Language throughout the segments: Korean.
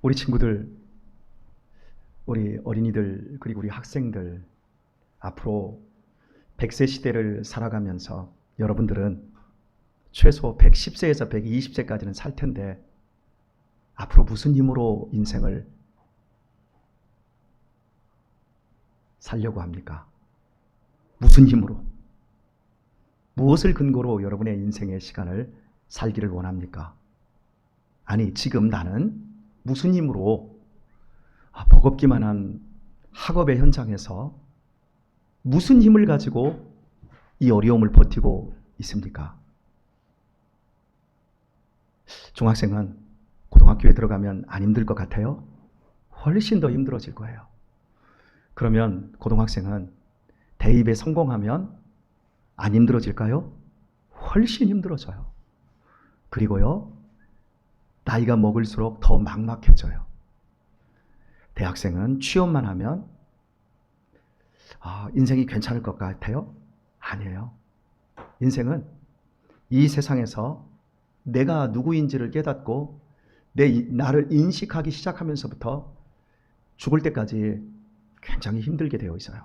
우리 친구들, 우리 어린이들, 그리고 우리 학생들, 앞으로 100세 시대를 살아가면서 여러분들은 최소 110세에서 120세까지는 살 텐데, 앞으로 무슨 힘으로 인생을 살려고 합니까? 무슨 힘으로? 무엇을 근거로 여러분의 인생의 시간을 살기를 원합니까? 아니, 지금 나는 무슨 힘으로 버겁기만 한 학업의 현장에서 무슨 힘을 가지고 이 어려움을 버티고 있습니까? 중학생은 고등학교에 들어가면 안 힘들 것 같아요? 훨씬 더 힘들어질 거예요. 그러면 고등학생은 대입에 성공하면 안 힘들어질까요? 훨씬 힘들어져요. 그리고요, 나이가 먹을수록 더 막막해져요. 대학생은 취업만 하면 인생이 괜찮을 것 같아요? 아니에요. 인생은 이 세상에서 내가 누구인지를 깨닫고 나를 인식하기 시작하면서부터 죽을 때까지 굉장히 힘들게 되어 있어요.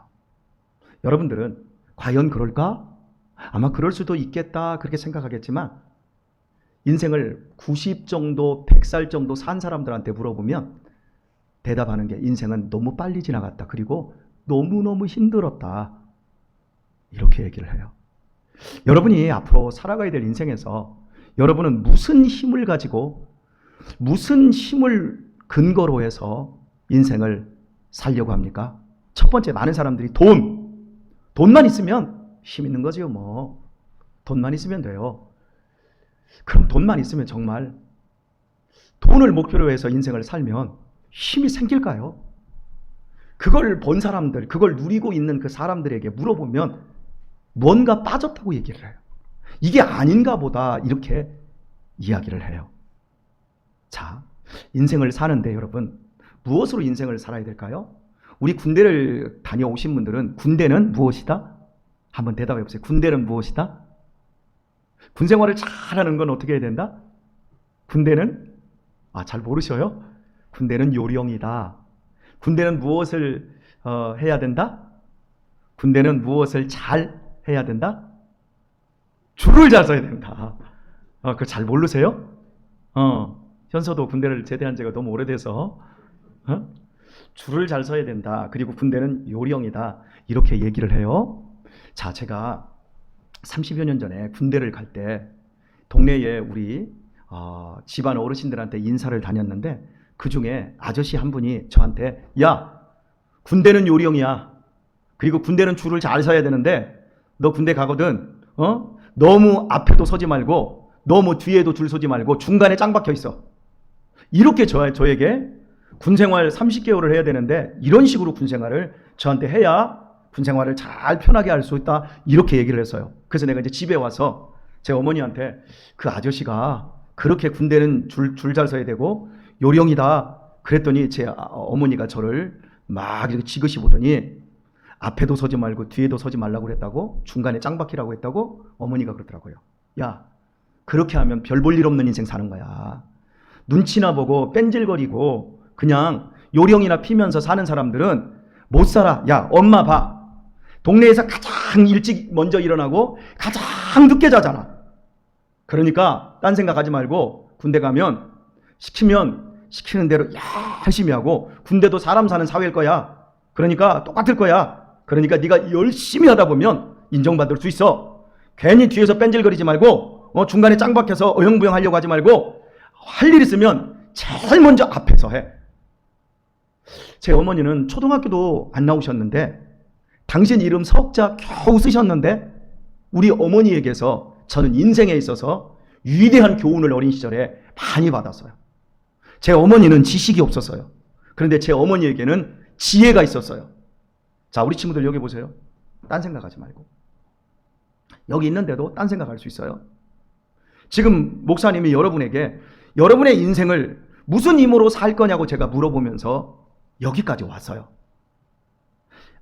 여러분들은 과연 그럴까? 아마 그럴 수도 있겠다 그렇게 생각하겠지만, 인생을 90 정도, 100살 정도 산 사람들한테 물어보면 대답하는 게 인생은 너무 빨리 지나갔다. 그리고 너무너무 힘들었다. 이렇게 얘기를 해요. 여러분이 앞으로 살아가야 될 인생에서 여러분은 무슨 힘을 가지고, 무슨 힘을 근거로 해서 인생을 살려고 합니까? 첫 번째, 많은 사람들이 돈만 있으면 힘 있는 거지요. 뭐 돈만 있으면 돼요. 그럼 돈만 있으면 정말 돈을 목표로 해서 인생을 살면 힘이 생길까요? 그걸 본 사람들, 그걸 누리고 있는 그 사람들에게 물어보면 뭔가 빠졌다고 얘기를 해요. 이게 아닌가 보다 이렇게 이야기를 해요. 자, 인생을 사는데 여러분, 무엇으로 인생을 살아야 될까요? 우리 군대를 다녀오신 분들은 군대는 무엇이다? 한번 대답해 보세요. 군대는 무엇이다? 군 생활을 잘하는 건 어떻게 해야 된다? 군대는 잘 모르셔요? 군대는 요령이다. 군대는 무엇을 해야 된다? 군대는 무엇을 잘 해야 된다? 줄을 잘 서야 된다. 그거 잘 모르세요? 현서도 군대를 제대한 지가 너무 오래돼서 줄을 잘 서야 된다. 그리고 군대는 요령이다. 이렇게 얘기를 해요. 자, 제가 30여 년 전에 군대를 갈 때 동네에 우리 집안 어르신들한테 인사를 다녔는데, 그 중에 아저씨 한 분이 저한테, 야, 군대는 요령이야. 그리고 군대는 줄을 잘 서야 되는데 너 군대 가거든, 너무 앞에도 서지 말고 너무 뒤에도 줄 서지 말고 중간에 짱 박혀 있어. 이렇게 저에게 군생활 30개월을 해야 되는데, 이런 식으로 군생활을 저한테 해야 군생활을 잘 편하게 할 수 있다. 이렇게 얘기를 했어요. 그래서 내가 이제 집에 와서 제 어머니한테, 그 아저씨가 그렇게 군대는 줄 잘 서야 되고 요령이다 그랬더니, 제 어머니가 저를 막 이렇게 지그시 보더니, 앞에도 서지 말고 뒤에도 서지 말라고 그랬다고, 중간에 짱 박히라고 했다고 어머니가 그러더라고요. 야, 그렇게 하면 별 볼 일 없는 인생 사는 거야. 눈치나 보고 뺀질거리고 그냥 요령이나 피면서 사는 사람들은 못 살아. 야, 엄마 봐. 동네에서 가장 일찍 먼저 일어나고 가장 늦게 자잖아. 그러니까 딴 생각하지 말고 군대 가면 시키는 대로 열심히 하고, 군대도 사람 사는 사회일 거야. 그러니까 똑같을 거야. 그러니까 네가 열심히 하다 보면 인정받을 수 있어. 괜히 뒤에서 뺀질거리지 말고 중간에 짱 박혀서 어영부영 하려고 하지 말고, 할 일 있으면 제일 먼저 앞에서 해. 제 어머니는 초등학교도 안 나오셨는데, 당신 이름 석자 겨우 쓰셨는데, 우리 어머니에게서 저는 인생에 있어서 위대한 교훈을 어린 시절에 많이 받았어요. 제 어머니는 지식이 없었어요. 그런데 제 어머니에게는 지혜가 있었어요. 자, 우리 친구들 여기 보세요. 딴 생각하지 말고. 여기 있는데도 딴 생각할 수 있어요. 지금 목사님이 여러분에게 여러분의 인생을 무슨 힘으로 살 거냐고 제가 물어보면서 여기까지 왔어요.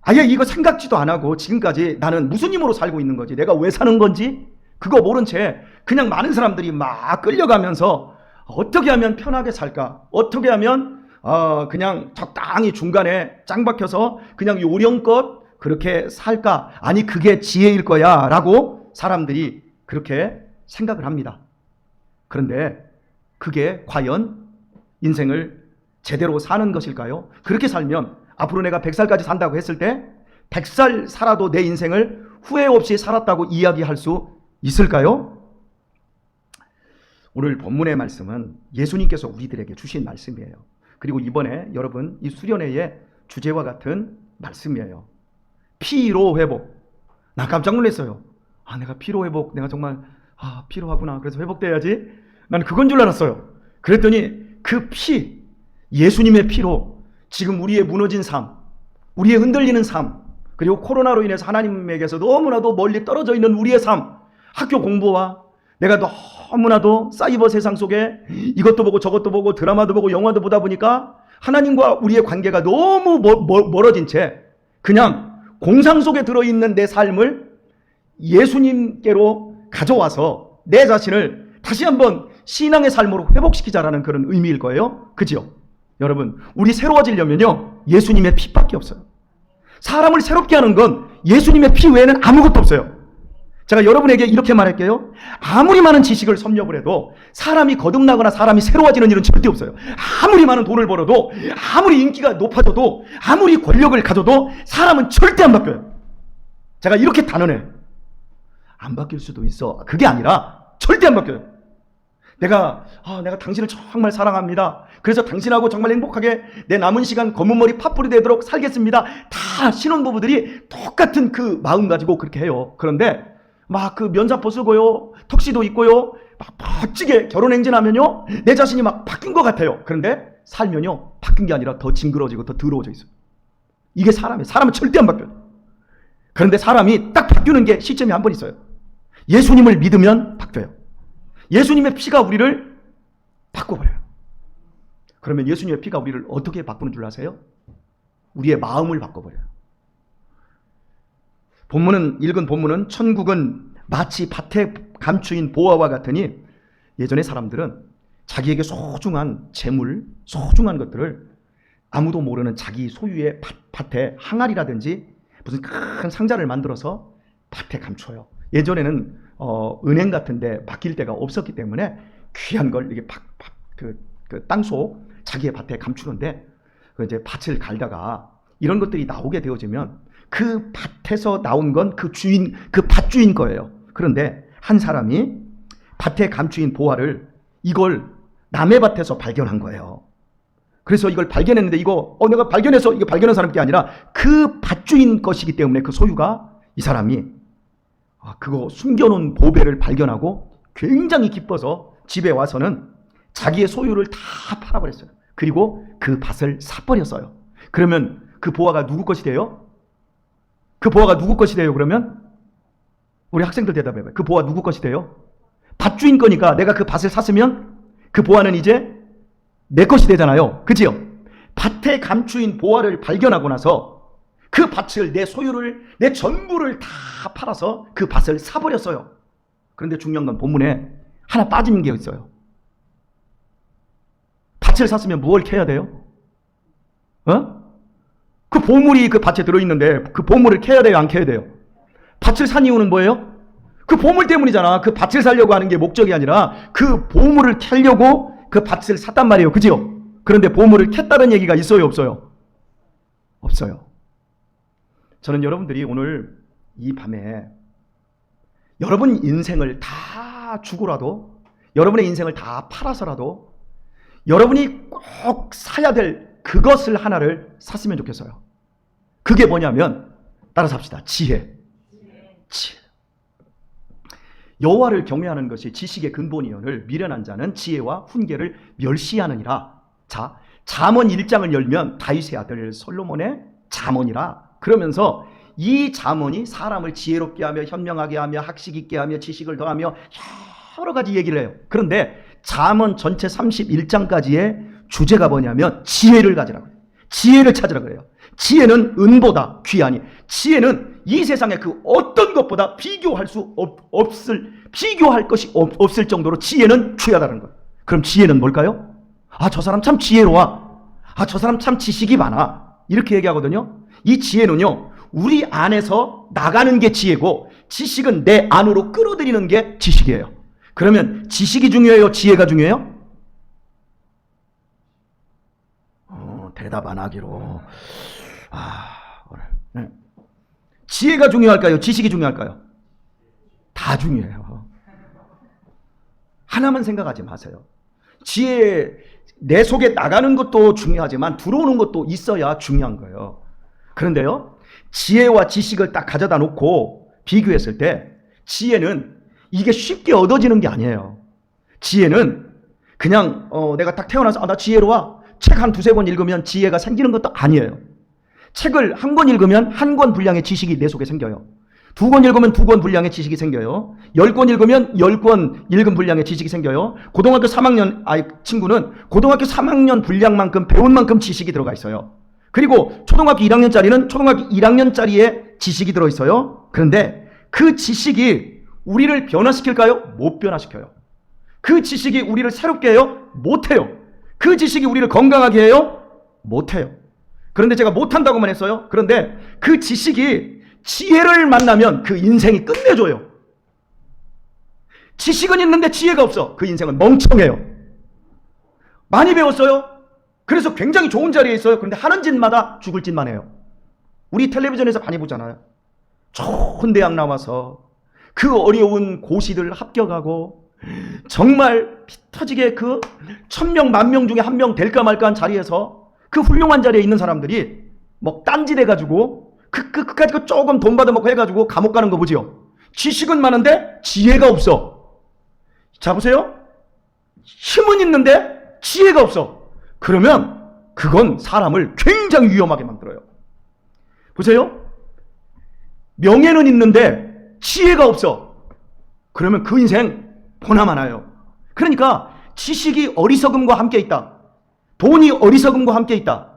아예 이거 생각지도 안 하고 지금까지 나는 무슨 힘으로 살고 있는 거지, 내가 왜 사는 건지 그거 모른 채 그냥 많은 사람들이 막 끌려가면서 어떻게 하면 편하게 살까, 어떻게 하면 그냥 적당히 중간에 짱 박혀서 그냥 요령껏 그렇게 살까? 아니 그게 지혜일 거야 라고 사람들이 그렇게 생각을 합니다. 그런데 그게 과연 인생을 제대로 사는 것일까요? 그렇게 살면 앞으로 내가 100살까지 산다고 했을 때 100살 살아도 내 인생을 후회 없이 살았다고 이야기할 수 있을까요? 오늘 본문의 말씀은 예수님께서 우리들에게 주신 말씀이에요. 그리고 이번에 여러분 이 수련회의 주제와 같은 말씀이에요. 피로 회복. 나 깜짝 놀랐어요. 내가 피로 회복, 내가 정말 피로하구나. 그래서 회복돼야지. 나는 그건 줄 알았어요. 그랬더니 그 피, 예수님의 피로 지금 우리의 무너진 삶, 우리의 흔들리는 삶, 그리고 코로나로 인해서 하나님에게서 너무나도 멀리 떨어져 있는 우리의 삶, 학교 공부와 내가 너무나도 사이버 세상 속에 이것도 보고 저것도 보고 드라마도 보고 영화도 보다 보니까 하나님과 우리의 관계가 너무 멀어진 채 그냥 공상 속에 들어있는 내 삶을 예수님께로 가져와서 내 자신을 다시 한번 신앙의 삶으로 회복시키자라는 그런 의미일 거예요. 그죠? 여러분, 우리 새로워지려면요, 예수님의 피밖에 없어요. 사람을 새롭게 하는 건 예수님의 피 외에는 아무것도 없어요. 제가 여러분에게 이렇게 말할게요. 아무리 많은 지식을 섭렵을 해도 사람이 거듭나거나 사람이 새로워지는 일은 절대 없어요. 아무리 많은 돈을 벌어도, 아무리 인기가 높아져도, 아무리 권력을 가져도 사람은 절대 안 바뀌어요. 제가 이렇게 단언해요. 안 바뀔 수도 있어. 그게 아니라 절대 안 바뀌어요. 내가 당신을 정말 사랑합니다. 그래서 당신하고 정말 행복하게 내 남은 시간 검은 머리 팥불이 되도록 살겠습니다. 다 신혼부부들이 똑같은 그 마음 가지고 그렇게 해요. 그런데 막 그 면사포 쓰고요, 턱시도 입고요, 막 멋지게 결혼 행진하면요, 내 자신이 막 바뀐 것 같아요. 그런데 살면요, 바뀐 게 아니라 더 징그러지고 더 더러워져 있어요. 이게 사람이에요. 사람은 절대 안 바뀌어요. 그런데 사람이 딱 바뀌는 게 시점이 한 번 있어요. 예수님을 믿으면 바뀌어요. 예수님의 피가 우리를 바꿔버려요. 그러면 예수님의 피가 우리를 어떻게 바꾸는 줄 아세요? 우리의 마음을 바꿔버려요. 읽은 본문은 천국은 마치 밭에 감추인 보화와 같으니, 예전의 사람들은 자기에게 소중한 재물, 소중한 것들을 아무도 모르는 자기 소유의 밭에 항아리라든지 무슨 큰 상자를 만들어서 밭에 감춰요. 예전에는 은행 같은 데 맡길 데가 없었기 때문에 귀한 걸 이게 그 땅속 자기의 밭에 감추는데, 이제 밭을 갈다가 이런 것들이 나오게 되어지면 그 밭에서 나온 건 그 밭주인 거예요. 그런데 한 사람이 밭에 감추인 보화를 이걸 남의 밭에서 발견한 거예요. 그래서 이걸 발견했는데 내가 발견해서 이거 발견한 사람 게 아니라 그 밭주인 것이기 때문에 그 소유가, 이 사람이 그거 숨겨놓은 보배를 발견하고 굉장히 기뻐서 집에 와서는 자기의 소유를 다 팔아버렸어요. 그리고 그 밭을 사버렸어요. 그러면 그 보화가 누구 것이 돼요? 그 보화가 누구 것이 돼요? 그러면 우리 학생들 대답해봐요. 그 보화 누구 것이 돼요? 밭주인 거니까 내가 그 밭을 샀으면 그 보화는 이제 내 것이 되잖아요. 그지요? 밭에 감추인 보화를 발견하고 나서 그 밭을, 내 소유를, 내 전부를 다 팔아서 그 밭을 사버렸어요. 그런데 중요한 건 본문에 하나 빠진 게 있어요. 밭을 샀으면 무엇을 캐야 돼요? 그 보물이 그 밭에 들어있는데 그 보물을 캐야 돼요, 안 캐야 돼요? 밭을 산 이유는 뭐예요? 그 보물 때문이잖아. 그 밭을 사려고 하는 게 목적이 아니라 그 보물을 캐려고 그 밭을 샀단 말이에요. 그죠? 그런데 보물을 캤다는 얘기가 있어요, 없어요? 없어요. 저는 여러분들이 오늘 이 밤에 여러분 인생을 다 주고라도, 여러분의 인생을 다 팔아서라도 여러분이 꼭 사야 될 그것을 하나를 샀으면 좋겠어요. 그게 뭐냐면, 따라서 합시다. 지혜. 여호와를 경외하는 것이 지식의 근본이오늘 미련한 자는 지혜와 훈계를 멸시하느니라. 자, 잠언 1장을 열면 다윗의 아들 솔로몬의 잠언이라 그러면서 이 잠언이 사람을 지혜롭게 하며 현명하게 하며 학식 있게 하며 지식을 더하며 여러 가지 얘기를 해요. 그런데 잠언 전체 31장까지의 주제가 뭐냐면 지혜를 가지라고 해요. 지혜를 찾으라고 해요. 지혜는 은보다 귀하니, 지혜는 이 세상에 그 어떤 것보다 비교할 것이 없을 정도로 지혜는 귀하다는 거예요. 그럼 지혜는 뭘까요? 저 사람 참 지혜로워. 아, 저 사람 참 지식이 많아. 이렇게 얘기하거든요. 이 지혜는요, 우리 안에서 나가는 게 지혜고, 지식은 내 안으로 끌어들이는 게 지식이에요. 그러면 지식이 중요해요? 지혜가 중요해요? 대답 안 하기로. 네. 지혜가 중요할까요? 지식이 중요할까요? 다 중요해요. 하나만 생각하지 마세요. 지혜, 내 속에 나가는 것도 중요하지만 들어오는 것도 있어야 중요한 거예요. 그런데요, 지혜와 지식을 딱 가져다 놓고 비교했을 때 지혜는 이게 쉽게 얻어지는 게 아니에요. 지혜는 그냥 내가 딱 태어나서 나 지혜로워. 책 한 두세 권 읽으면 지혜가 생기는 것도 아니에요. 책을 한 권 읽으면 한 권 분량의 지식이 내 속에 생겨요. 두 권 읽으면 두 권 분량의 지식이 생겨요. 10권 읽으면 10권 읽은 분량의 지식이 생겨요. 고등학교 3학년 친구는 고등학교 3학년 분량만큼 배운 만큼 지식이 들어가 있어요. 그리고 초등학교 1학년짜리는 초등학교 1학년짜리의 지식이 들어있어요. 그런데 그 지식이 우리를 변화시킬까요? 못 변화시켜요. 그 지식이 우리를 새롭게 해요? 못해요. 그 지식이 우리를 건강하게 해요? 못해요. 그런데 제가 못한다고만 했어요. 그런데 그 지식이 지혜를 만나면 그 인생이 끝내줘요. 지식은 있는데 지혜가 없어. 그 인생은 멍청해요. 많이 배웠어요. 그래서 굉장히 좋은 자리에 있어요. 그런데 하는 짓마다 죽을 짓만 해요. 우리 텔레비전에서 많이 보잖아요. 좋은 대학 나와서 그 어려운 고시들 합격하고 정말 피 터지게 그 1000명, 10,000명 중에 한 명 될까 말까 한 자리에서 그 훌륭한 자리에 있는 사람들이 뭐 딴짓해가지고 그까지 조금 돈 받아먹고 해가지고 감옥 가는 거 보지요. 지식은 많은데 지혜가 없어. 자, 보세요. 힘은 있는데 지혜가 없어. 그러면 그건 사람을 굉장히 위험하게 만들어요. 보세요. 명예는 있는데 지혜가 없어. 그러면 그 인생 보나마나요. 그러니까 지식이 어리석음과 함께 있다. 돈이 어리석음과 함께 있다.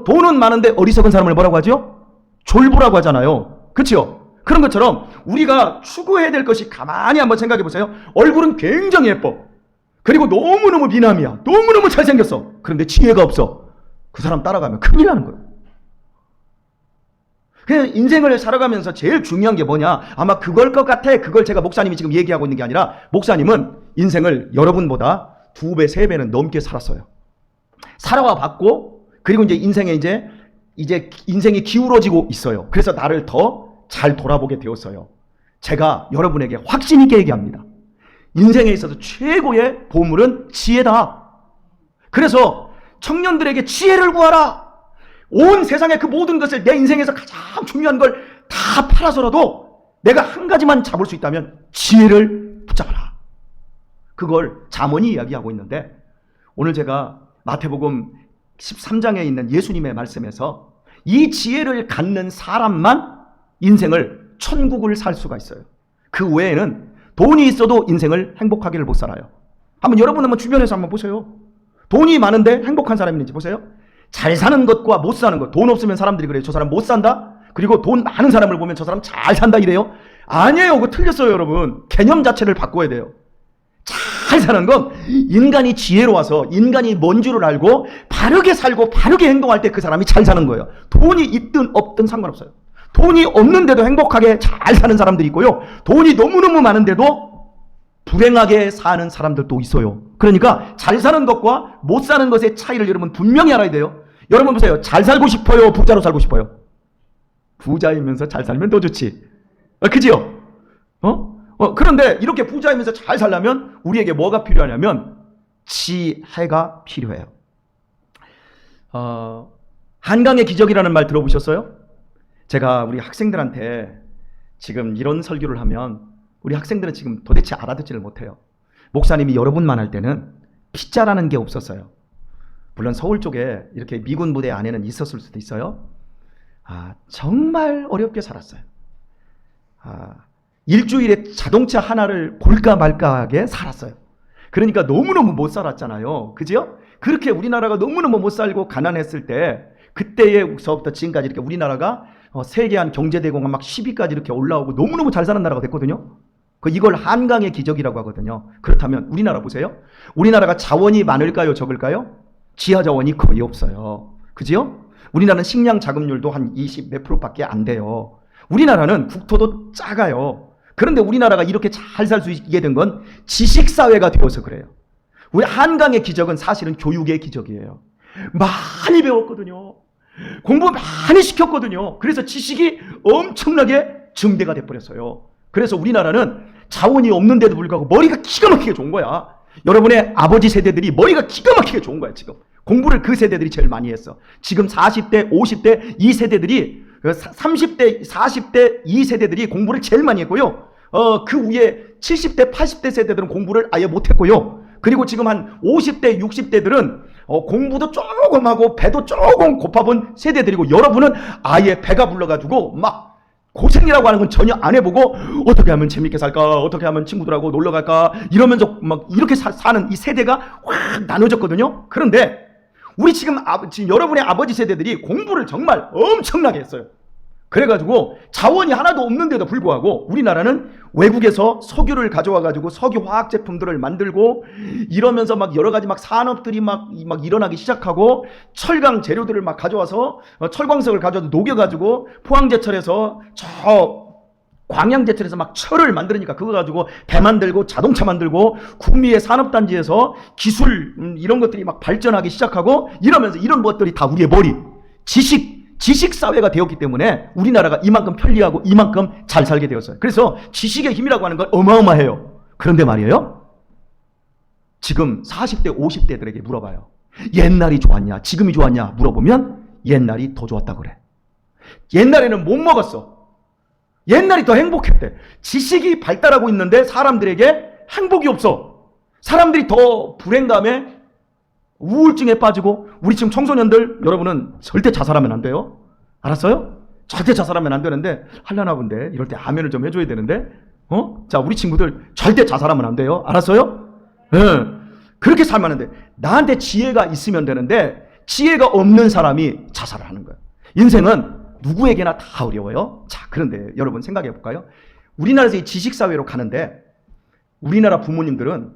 돈은 많은데 어리석은 사람을 뭐라고 하죠? 졸부라고 하잖아요. 그렇죠? 그런 것처럼 우리가 추구해야 될 것이 가만히 한번 생각해 보세요. 얼굴은 굉장히 예뻐. 그리고 너무너무 미남이야. 너무너무 잘생겼어. 그런데 지혜가 없어. 그 사람 따라가면 큰일 나는 거예요. 그냥 인생을 살아가면서 제일 중요한 게 뭐냐? 아마 그걸 것 같아. 그걸 제가 목사님이 지금 얘기하고 있는 게 아니라 목사님은 인생을 여러분보다 2배, 3배는 넘게 살았어요. 살아와 봤고, 그리고 이제 인생에 이제 인생이 기울어지고 있어요. 그래서 나를 더 잘 돌아보게 되었어요. 제가 여러분에게 확신 있게 얘기합니다. 인생에 있어서 최고의 보물은 지혜다. 그래서 청년들에게 지혜를 구하라. 온 세상의 그 모든 것을 내 인생에서 가장 중요한 걸 다 팔아서라도 내가 한 가지만 잡을 수 있다면 지혜를 붙잡아라. 그걸 잠언이 이야기하고 있는데, 오늘 제가 마태복음 13장에 있는 예수님의 말씀에서 이 지혜를 갖는 사람만 인생을 천국을 살 수가 있어요. 그 외에는 돈이 있어도 인생을 행복하기를 못 살아요. 여러분 한번 주변에서 한번 보세요. 돈이 많은데 행복한 사람이 있는지 보세요. 잘 사는 것과 못 사는 것. 돈 없으면 사람들이 그래요. 저 사람 못 산다? 그리고 돈 많은 사람을 보면 저 사람 잘 산다 이래요? 아니에요. 그거 틀렸어요, 여러분. 개념 자체를 바꿔야 돼요. 잘 사는 건 인간이 지혜로워서 인간이 뭔 줄을 알고 바르게 살고 바르게 행동할 때 그 사람이 잘 사는 거예요. 돈이 있든 없든 상관없어요. 돈이 없는데도 행복하게 잘 사는 사람들이 있고요. 돈이 너무너무 많은데도 불행하게 사는 사람들도 있어요. 그러니까 잘 사는 것과 못 사는 것의 차이를 여러분 분명히 알아야 돼요. 여러분 보세요. 잘 살고 싶어요? 부자로 살고 싶어요? 부자이면서 잘 살면 더 좋지. 그지요? 그런데 이렇게 부자이면서 잘 살려면 우리에게 뭐가 필요하냐면 지혜가 필요해요. 한강의 기적이라는 말 들어보셨어요? 제가 우리 학생들한테 지금 이런 설교를 하면 우리 학생들은 지금 도대체 알아듣지를 못해요. 목사님이 여러분만 할 때는 피자라는 게 없었어요. 물론 서울 쪽에 이렇게 미군 부대 안에는 있었을 수도 있어요. 정말 어렵게 살았어요. 일주일에 자동차 하나를 볼까 말까하게 살았어요. 그러니까 너무너무 못 살았잖아요. 그죠? 그렇게 우리나라가 너무너무 못 살고 가난했을 때 그때에서부터 지금까지 이렇게 우리나라가 세계한 경제대국은 막 10위까지 이렇게 올라오고 너무너무 잘 사는 나라가 됐거든요. 이걸 한강의 기적이라고 하거든요. 그렇다면 우리나라 보세요. 우리나라가 자원이 많을까요? 적을까요? 지하 자원이 거의 없어요. 그죠? 우리나라는 식량 자급률도 한 20 몇 프로밖에 안 돼요. 우리나라는 국토도 작아요. 그런데 우리나라가 이렇게 잘 살 수 있게 된 건 지식사회가 되어서 그래요. 우리 한강의 기적은 사실은 교육의 기적이에요. 많이 배웠거든요. 공부 많이 시켰거든요. 그래서 지식이 엄청나게 증대가 돼버렸어요. 그래서 우리나라는 자원이 없는데도 불구하고 머리가 기가 막히게 좋은 거야. 여러분의 아버지 세대들이 머리가 기가 막히게 좋은 거야. 지금 공부를 그 세대들이 제일 많이 했어. 지금 40대 50대 이 세대들이 30대 40대 이 세대들이 공부를 제일 많이 했고요. 그 위에 70대 80대 세대들은 공부를 아예 못했고요. 그리고 지금 한 50대 60대들은 공부도 조금 하고 배도 조금 고파본 세대들이고, 여러분은 아예 배가 불러가지고 막 고생이라고 하는 건 전혀 안 해보고 어떻게 하면 재밌게 살까, 어떻게 하면 친구들하고 놀러 갈까 이러면서 막 이렇게 사는 이 세대가 확 나눠졌거든요. 그런데 우리 지금 여러분의 아버지 세대들이 공부를 정말 엄청나게 했어요. 그래가지고 자원이 하나도 없는데도 불구하고 우리나라는 외국에서 석유를 가져와가지고 석유 화학 제품들을 만들고 이러면서 막 여러 가지 막 산업들이 막 일어나기 시작하고, 철강 재료들을 막 가져와서 철광석을 가져와서 녹여가지고 포항제철에서 저 광양제철에서 막 철을 만들으니까 그거 가지고 배 만들고 자동차 만들고 구미의 산업단지에서 기술 이런 것들이 막 발전하기 시작하고, 이러면서 이런 것들이 다 우리의 머리 지식사회가 되었기 때문에 우리나라가 이만큼 편리하고 이만큼 잘 살게 되었어요. 그래서 지식의 힘이라고 하는 건 어마어마해요. 그런데 말이에요, 지금 40대 50대들에게 물어봐요. 옛날이 좋았냐 지금이 좋았냐 물어보면 옛날이 더 좋았다고 그래. 옛날에는 못 먹었어. 옛날이 더 행복했대. 지식이 발달하고 있는데 사람들에게 행복이 없어. 사람들이 더 불행감에 우울증에 빠지고, 우리 지금 청소년들 여러분은 절대 자살하면 안 돼요. 알았어요? 절대 자살하면 안 되는데, 하려나 본데 이럴 때 아멘을 좀 해줘야 되는데, 자, 우리 친구들 절대 자살하면 안 돼요. 알았어요? 그렇게 살면 안 돼. 나한테 지혜가 있으면 되는데 지혜가 없는 사람이 자살을 하는 거예요. 인생은 누구에게나 다 어려워요. 자, 그런데 여러분 생각해 볼까요? 우리나라에서 이 지식사회로 가는데 우리나라 부모님들은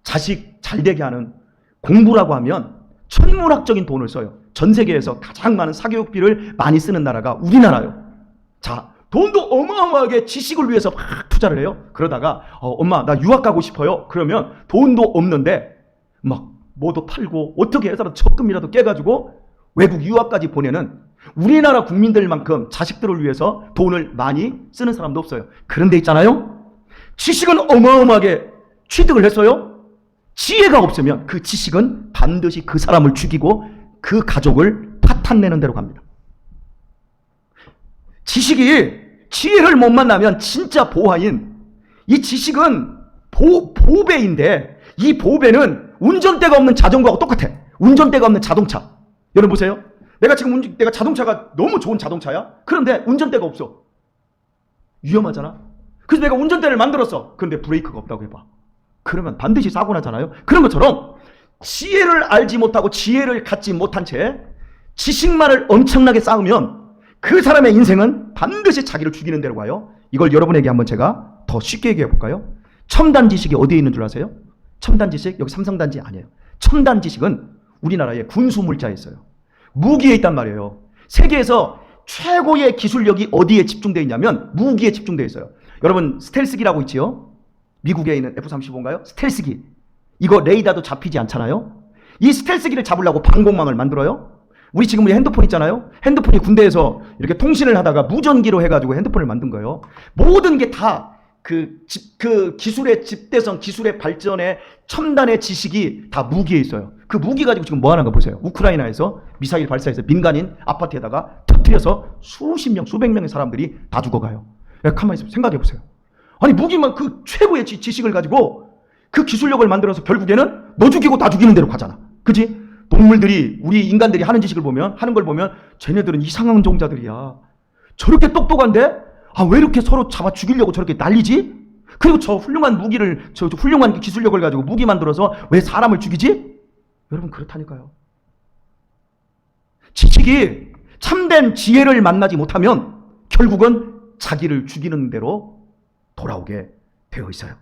자식 잘 되게 하는 공부라고 하면 천문학적인 돈을 써요. 전 세계에서 가장 많은 사교육비를 많이 쓰는 나라가 우리나라예요. 자, 돈도 어마어마하게 지식을 위해서 막 투자를 해요. 그러다가 엄마 나 유학 가고 싶어요. 그러면 돈도 없는데 막 뭐도 팔고 어떻게 해서라도 적금이라도 깨가지고 외국 유학까지 보내는 우리나라 국민들만큼 자식들을 위해서 돈을 많이 쓰는 사람도 없어요. 그런데 있잖아요, 지식은 어마어마하게 취득을 했어요. 지혜가 없으면 그 지식은 반드시 그 사람을 죽이고 그 가족을 파탄내는 데로 갑니다. 지식이 지혜를 못 만나면 진짜 보화인, 이 지식은 보배인데 이 보배는 운전대가 없는 자전거하고 똑같아. 운전대가 없는 자동차. 여러분 보세요. 내가 자동차가 너무 좋은 자동차야. 그런데 운전대가 없어. 위험하잖아. 그래서 내가 운전대를 만들었어. 그런데 브레이크가 없다고 해봐. 그러면 반드시 사고 나잖아요. 그런 것처럼 지혜를 알지 못하고 지혜를 갖지 못한 채 지식만을 엄청나게 쌓으면 그 사람의 인생은 반드시 자기를 죽이는 데로 가요. 이걸 여러분에게 한번 제가 더 쉽게 얘기해 볼까요? 첨단 지식이 어디에 있는 줄 아세요? 첨단 지식, 여기 삼성단지 아니에요. 첨단 지식은 우리나라의 군수물자에 있어요. 무기에 있단 말이에요. 세계에서 최고의 기술력이 어디에 집중되어 있냐면 무기에 집중되어 있어요. 여러분 스텔스기라고 있지요? 미국에 있는 F-35인가요? 스텔스기. 이거 레이더도 잡히지 않잖아요. 이 스텔스기를 잡으려고 방공망을 만들어요. 우리 지금 핸드폰 있잖아요. 핸드폰이 군대에서 이렇게 통신을 하다가 무전기로 해가지고 핸드폰을 만든 거예요. 모든 게 다 그 기술의 집대성, 기술의 발전의 첨단의 지식이 다 무기에 있어요. 그 무기 가지고 지금 뭐 하는 거 보세요. 우크라이나에서 미사일 발사해서 민간인 아파트에다가 터뜨려서 수십 명, 수백 명의 사람들이 다 죽어가요. 가만히 있어요. 생각해 보세요. 아니 무기만 그 최고의 지식을 가지고 그 기술력을 만들어서 결국에는 너 죽이고 나 죽이는 대로 가잖아. 그치? 동물들이, 우리 인간들이 하는 지식을 보면, 하는 걸 보면 쟤네들은 이상한 종자들이야. 저렇게 똑똑한데 왜 이렇게 서로 잡아 죽이려고 저렇게 난리지? 그리고 저 훌륭한 무기를, 저 훌륭한 기술력을 가지고 무기 만들어서 왜 사람을 죽이지? 여러분 그렇다니까요. 지식이 참된 지혜를 만나지 못하면 결국은 자기를 죽이는 대로 돌아오게 되어 있어요.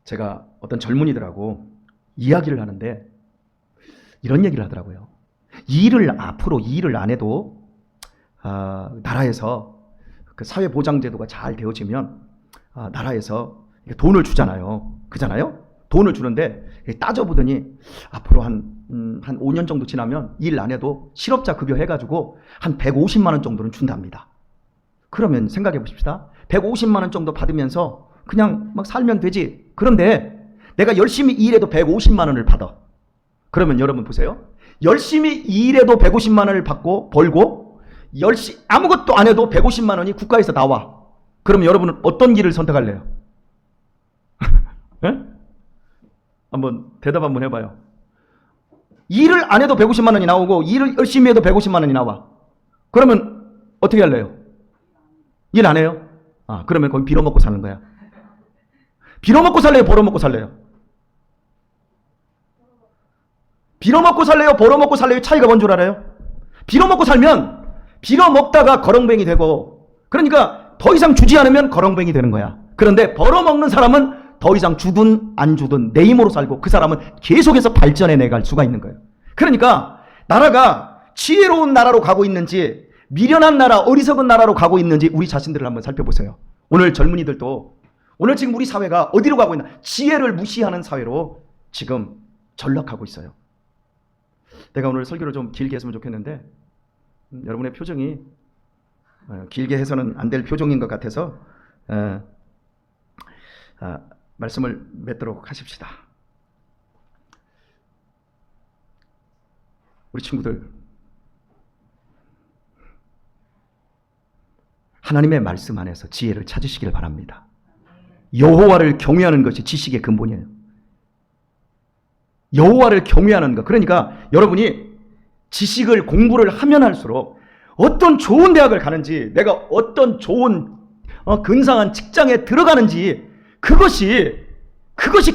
제가 어떤 젊은이들하고 이야기를 하는데 이런 얘기를 하더라고요. 일을 앞으로 일을 안 해도 나라에서 그 사회보장제도가 잘 되어지면 나라에서 돈을 주잖아요. 그잖아요? 돈을 주는데 따져보더니 앞으로 한 5년 정도 지나면 일 안 해도 실업자 급여 해가지고 한 150만 원 정도는 준답니다. 그러면 생각해 보십시다. 150만 원 정도 받으면서 그냥 막 살면 되지. 그런데 내가 열심히 일해도 150만 원을 받아. 그러면 여러분 보세요. 열심히 일해도 150만 원을 받고 벌고 아무것도 안 해도 150만 원이 국가에서 나와. 그럼 여러분은 어떤 길을 선택할래요? 네? 한번 대답 한번 해봐요. 일을 안 해도 150만 원이 나오고 일을 열심히 해도 150만 원이 나와. 그러면 어떻게 할래요? 일 안 해요? 그러면 거기 빌어먹고 사는 거야. 빌어먹고 살래요? 벌어먹고 살래요? 빌어먹고 살래요? 벌어먹고 살래요? 차이가 뭔 줄 알아요? 빌어먹고 살면 빌어먹다가 거렁뱅이 되고, 그러니까 더 이상 주지 않으면 거렁뱅이 되는 거야. 그런데 벌어먹는 사람은 더 이상 주든 안 주든 내 힘으로 살고 그 사람은 계속해서 발전해 내갈 수가 있는 거예요. 그러니까 나라가 지혜로운 나라로 가고 있는지 미련한 나라, 어리석은 나라로 가고 있는지 우리 자신들을 한번 살펴보세요. 오늘 젊은이들도 오늘 지금 우리 사회가 어디로 가고 있나? 지혜를 무시하는 사회로 지금 전락하고 있어요. 내가 오늘 설교를 좀 길게 했으면 좋겠는데 여러분의 표정이 길게 해서는 안 될 표정인 것 같아서 말씀을 맺도록 하십시다. 우리 친구들, 하나님의 말씀 안에서 지혜를 찾으시길 바랍니다. 여호와를 경외하는 것이 지식의 근본이에요. 여호와를 경외하는 것. 그러니까 여러분이 지식을 공부를 하면 할수록 어떤 좋은 대학을 가는지, 내가 어떤 좋은 근사한 직장에 들어가는지 그것이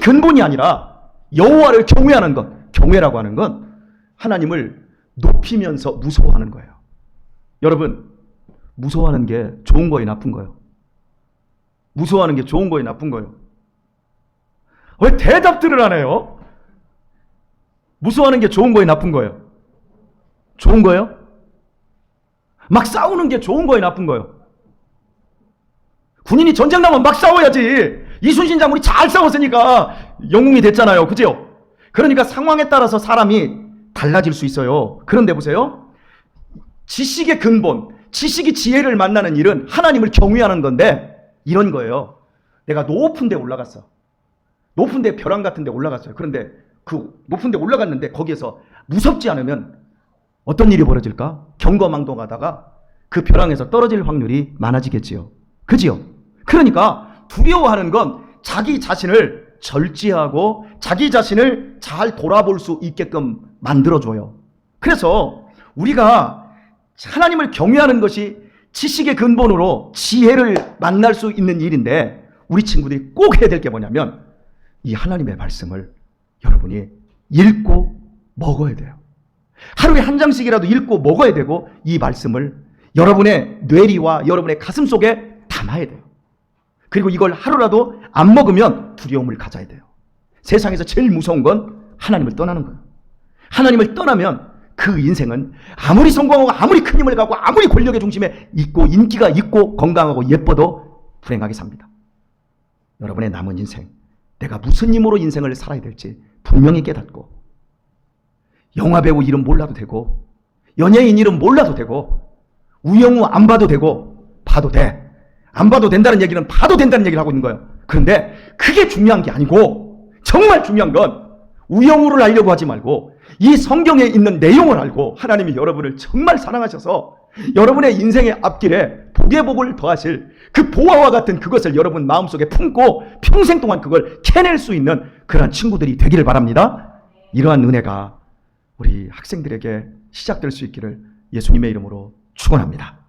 근본이 아니라 여호와를 경외하는 것. 경외라고 하는 건 하나님을 높이면서 무서워하는 거예요. 여러분, 무서워하는 게 좋은 거예요, 나쁜 거예요? 무서워하는 게 좋은 거예요, 나쁜 거예요? 왜 대답들을 안 해요? 무서워하는 게 좋은 거예요, 나쁜 거예요? 좋은 거예요? 막 싸우는 게 좋은 거예요, 나쁜 거예요? 군인이 전쟁 나면 막 싸워야지. 이순신 장군이 잘 싸웠으니까 영웅이 됐잖아요. 그죠? 그러니까 상황에 따라서 사람이 달라질 수 있어요. 그런데 보세요. 지식의 근본, 지식이 지혜를 만나는 일은 하나님을 경외하는 건데 이런 거예요. 내가 높은 데 올라갔어. 높은 데 벼랑 같은 데 올라갔어요. 그런데 그 높은 데 올라갔는데 거기에서 무섭지 않으면 어떤 일이 벌어질까? 경거망동하다가 그 벼랑에서 떨어질 확률이 많아지겠지요. 그지요? 그러니까 두려워하는 건 자기 자신을 절제하고 자기 자신을 잘 돌아볼 수 있게끔 만들어줘요. 그래서 우리가 하나님을 경외하는 것이 지식의 근본으로 지혜를 만날 수 있는 일인데 우리 친구들이 꼭 해야 될 게 뭐냐면 이 하나님의 말씀을 여러분이 읽고 먹어야 돼요. 하루에 한 장씩이라도 읽고 먹어야 되고 이 말씀을 여러분의 뇌리와 여러분의 가슴 속에 담아야 돼요. 그리고 이걸 하루라도 안 먹으면 두려움을 가져야 돼요. 세상에서 제일 무서운 건 하나님을 떠나는 거예요. 하나님을 떠나면 그 인생은 아무리 성공하고 아무리 큰 힘을 갖고 아무리 권력의 중심에 있고 인기가 있고 건강하고 예뻐도 불행하게 삽니다. 여러분의 남은 인생, 내가 무슨 힘으로 인생을 살아야 될지 분명히 깨닫고 영화배우 이름 몰라도 되고 연예인 이름 몰라도 되고 우영우 안 봐도 되고 봐도 돼. 안 봐도 된다는 얘기는 봐도 된다는 얘기를 하고 있는 거예요. 그런데 그게 중요한 게 아니고 정말 중요한 건 우영우를 알려고 하지 말고 이 성경에 있는 내용을 알고 하나님이 여러분을 정말 사랑하셔서 여러분의 인생의 앞길에 복의 복을 더하실 그 보화와 같은 그것을 여러분 마음속에 품고 평생 동안 그걸 캐낼 수 있는 그런 친구들이 되기를 바랍니다. 이러한 은혜가 우리 학생들에게 시작될 수 있기를 예수님의 이름으로 축원합니다.